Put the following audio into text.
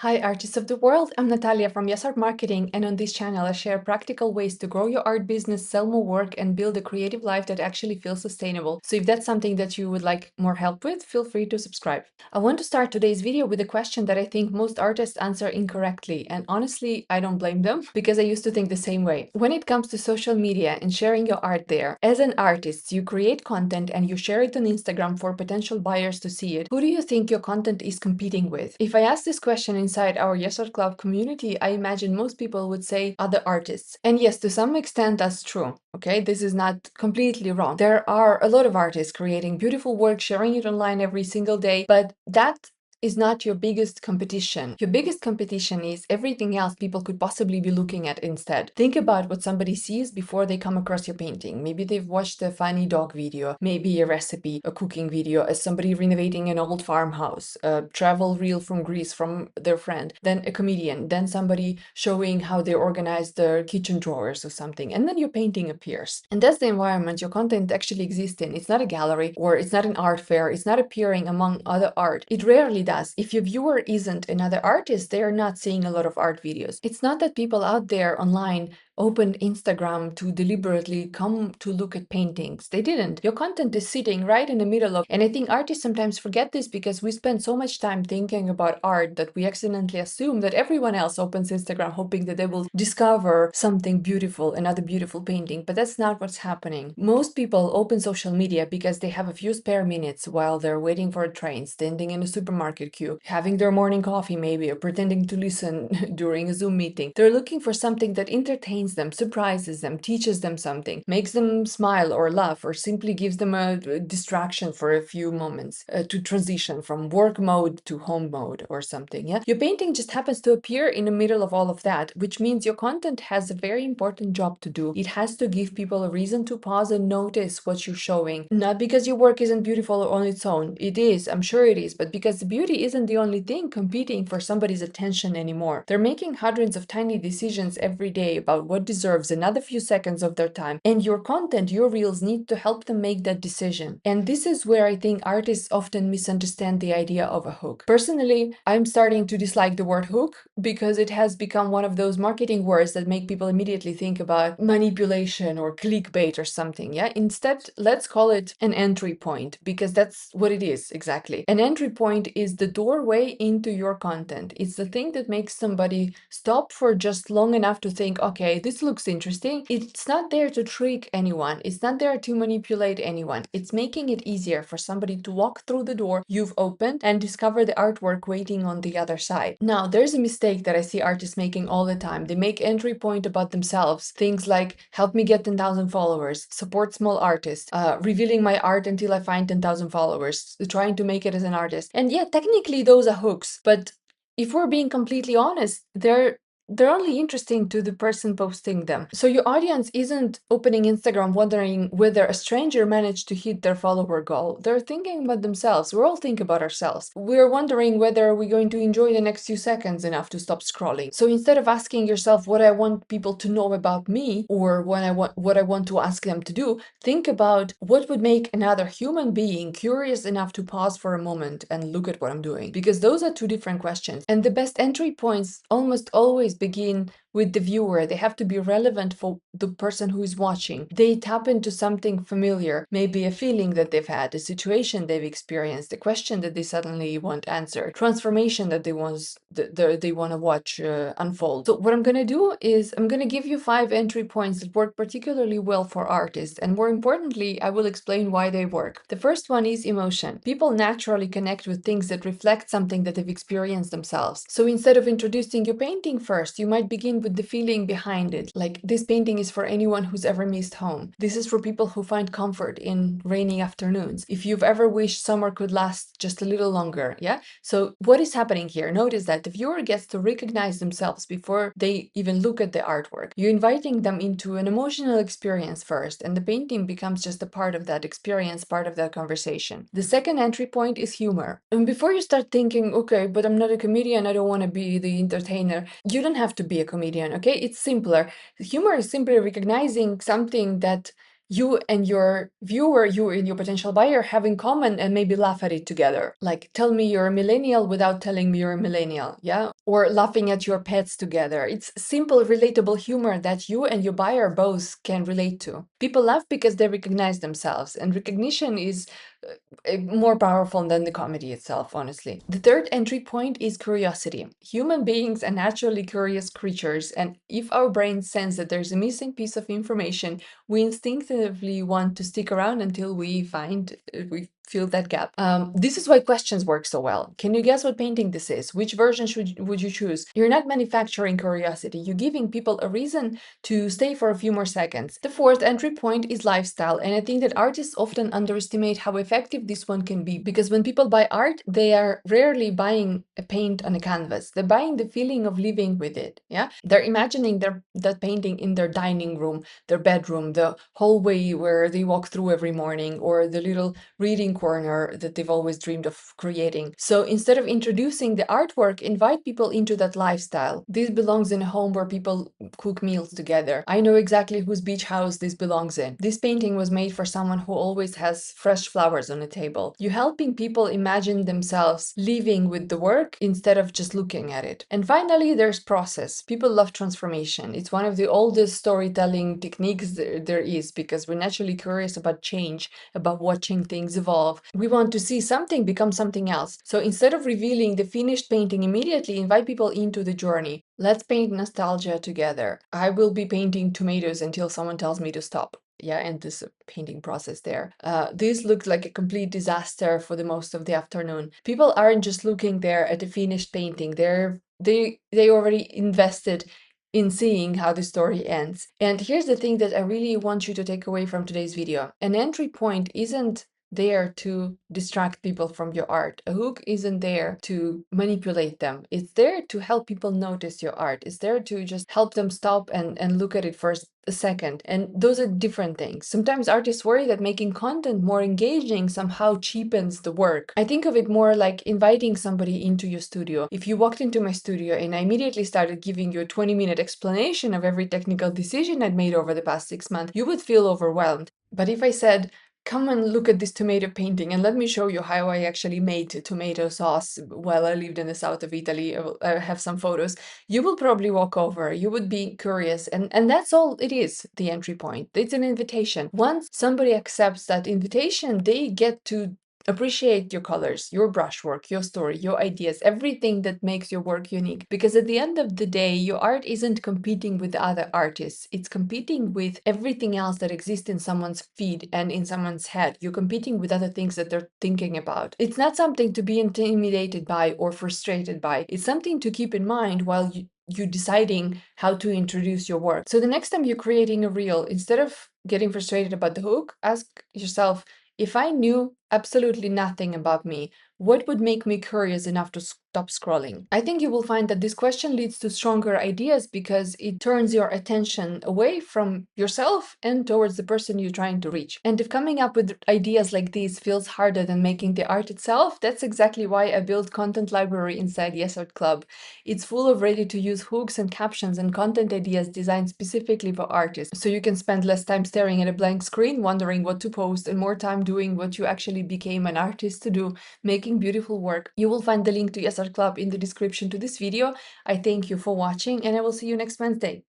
Hi, artists of the world. I'm Natalia from Yes Art Marketing, and on this channel, I share practical ways to grow your art business, sell more work, and build a creative life that actually feels sustainable. So, if that's something that you would like more help with, feel free to subscribe. I want to start today's video with a question that I think most artists answer incorrectly, and honestly, I don't blame them because I used to think the same way. When it comes to social media and sharing your art there, as an artist, you create content and you share it on Instagram for potential buyers to see it. Who do you think your content is competing with? If I ask this question inside our Yes Art Club community, I imagine most people would say other artists. And yes, to some extent, that's true. Okay, this is not completely wrong. There are a lot of artists creating beautiful work, sharing it online every single day, but that is not your biggest competition. Your biggest competition is everything else people could possibly be looking at instead. Think about what somebody sees before they come across your painting. Maybe they've watched a funny dog video, maybe a recipe, a cooking video, as somebody renovating an old farmhouse, a travel reel from Greece from their friend, then a comedian, then somebody showing how they organize their kitchen drawers or something, and then your painting appears. And that's the environment your content actually exists in. It's not a gallery or it's not an art fair. It's not appearing among other art. It rarely does. If your viewer isn't another artist, they are not seeing a lot of art videos. It's not that people out there online opened Instagram to deliberately come to look at paintings. They didn't. Your content is sitting right in the middle of, and I think artists sometimes forget this because we spend so much time thinking about art that we accidentally assume that everyone else opens Instagram hoping that they will discover something beautiful, another beautiful painting, but that's not what's happening. Most people open social media because they have a few spare minutes while they're waiting for a train, standing in a supermarket queue, having their morning coffee maybe, or pretending to listen during a Zoom meeting. They're looking for something that entertains them, surprises them, teaches them something, makes them smile or laugh, or simply gives them a distraction for a few moments to transition from work mode to home mode or something. Yeah, your painting just happens to appear in the middle of all of that, which means your content has a very important job to do. It has to give people a reason to pause and notice what you're showing, not because your work isn't beautiful on its own. It is, I'm sure it is, but because the beauty isn't the only thing competing for somebody's attention anymore. They're making hundreds of tiny decisions every day about what deserves another few seconds of their time, and your content, your reels, need to help them make that decision. And this is where I think artists often misunderstand the idea of a hook. Personally, I'm starting to dislike the word hook because it has become one of those marketing words that make people immediately think about manipulation or clickbait or something. Yeah, instead, let's call it an entry point, because that's what it is exactly. An entry point is the doorway into your content. It's the thing that makes somebody stop for just long enough to think, okay, this looks interesting. It's not there to trick anyone. It's not there to manipulate anyone. It's making it easier for somebody to walk through the door you've opened and discover the artwork waiting on the other side. Now, there's a mistake that I see artists making all the time. They make entry point about themselves. Things like, help me get 10,000 followers, support small artists, revealing my art until I find 10,000 followers, trying to make it as an artist. And yeah, technically those are hooks, but if we're being completely honest, they're only interesting to the person posting them. So your audience isn't opening Instagram wondering whether a stranger managed to hit their follower goal. They're thinking about themselves. We all think about ourselves. We're wondering whether we're going to enjoy the next few seconds enough to stop scrolling. So instead of asking yourself what I want people to know about me or what I want to ask them to do, think about what would make another human being curious enough to pause for a moment and look at what I'm doing. Because those are two different questions. And the best entry points almost always begin with the viewer. They have to be relevant for the person who is watching. They tap into something familiar, maybe a feeling that they've had, a situation they've experienced, a question that they suddenly want answered, transformation that they want to watch unfold. So what I'm going to do is I'm going to give you 5 entry points that work particularly well for artists, and more importantly, I will explain why they work. The first one is emotion. People naturally connect with things that reflect something that they've experienced themselves. So instead of introducing your painting first, you might begin with the feeling behind it. Like, this painting is for anyone who's ever missed home. This is for people who find comfort in rainy afternoons. If you've ever wished summer could last just a little longer, yeah? So what is happening here? Notice that the viewer gets to recognize themselves before they even look at the artwork. You're inviting them into an emotional experience first, and the painting becomes just a part of that experience, part of that conversation. The second entry point is humor. And before you start thinking, okay, but I'm not a comedian, I don't want to be the entertainer, you don't have to be a comedian, okay? It's simpler. Humor is simply recognizing something that you and your viewer, you and your potential buyer have in common, and maybe laugh at it together. Like, tell me you're a millennial without telling me you're a millennial, yeah? Or laughing at your pets together. It's simple, relatable humor that you and your buyer both can relate to. People laugh because they recognize themselves, and recognition is more powerful than the comedy itself, honestly. The third entry point is curiosity. Human beings are naturally curious creatures, and if our brains sense that there's a missing piece of information, we instinctively want to stick around until we fill that gap. This is why questions work so well. Can you guess what painting this is? Which version would you choose? You're not manufacturing curiosity. You're giving people a reason to stay for a few more seconds. The fourth entry point is lifestyle, and I think that artists often underestimate how effective this one can be, because when people buy art, they are rarely buying a paint on a canvas. They're buying the feeling of living with it. Yeah, they're imagining that painting in their dining room, their bedroom, the hallway where they walk through every morning, or the little reading corner that they've always dreamed of creating. So instead of introducing the artwork, invite people into that lifestyle. This belongs in a home where people cook meals together. I know exactly whose beach house this belongs in. This painting was made for someone who always has fresh flowers on the table. You're helping people imagine themselves living with the work instead of just looking at it. And finally, there's process. People love transformation. It's one of the oldest storytelling techniques there is, because we're naturally curious about change, about watching things evolve. We want to see something become something else. So instead of revealing the finished painting immediately, invite people into the journey. Let's paint nostalgia together. I will be painting tomatoes until someone tells me to stop. Yeah, and this painting process there. This looked like a complete disaster for the most of the afternoon. People aren't just looking there at the finished painting. They already invested in seeing how the story ends. And here's the thing that I really want you to take away from today's video. An entry point isn't there to distract people from your art. A hook isn't there to manipulate them. It's there to help people notice your art. It's there to just help them stop and look at it for a second. And those are different things. Sometimes artists worry that making content more engaging somehow cheapens the work. I think of it more like inviting somebody into your studio. If you walked into my studio and I immediately started giving you a 20-minute explanation of every technical decision I'd made over the past 6 months, you would feel overwhelmed. But if I said, come and look at this tomato painting and let me show you how I actually made tomato sauce while I lived in the south of Italy. I have some photos. You will probably walk over. You would be curious. And that's all it is, the entry point. It's an invitation. Once somebody accepts that invitation, they get to appreciate your colors, your brushwork, your story, your ideas, everything that makes your work unique. Because at the end of the day, your art isn't competing with other artists. It's competing with everything else that exists in someone's feed and in someone's head. You're competing with other things that they're thinking about. It's not something to be intimidated by or frustrated by. It's something to keep in mind while you deciding how to introduce your work. So the next time you're creating a reel, instead of getting frustrated about the hook, ask yourself, if I knew absolutely nothing about me, what would make me curious enough to stop scrolling? I think you will find that this question leads to stronger ideas because it turns your attention away from yourself and towards the person you're trying to reach. And if coming up with ideas like these feels harder than making the art itself, that's exactly why I built content library inside Yes Art Club. It's full of ready-to-use hooks and captions and content ideas designed specifically for artists, so you can spend less time staring at a blank screen wondering what to post and more time doing what you actually became an artist to do, making beautiful work. You will find the link to Yes Art Club in the description to this video. I thank you for watching and I will see you next Wednesday.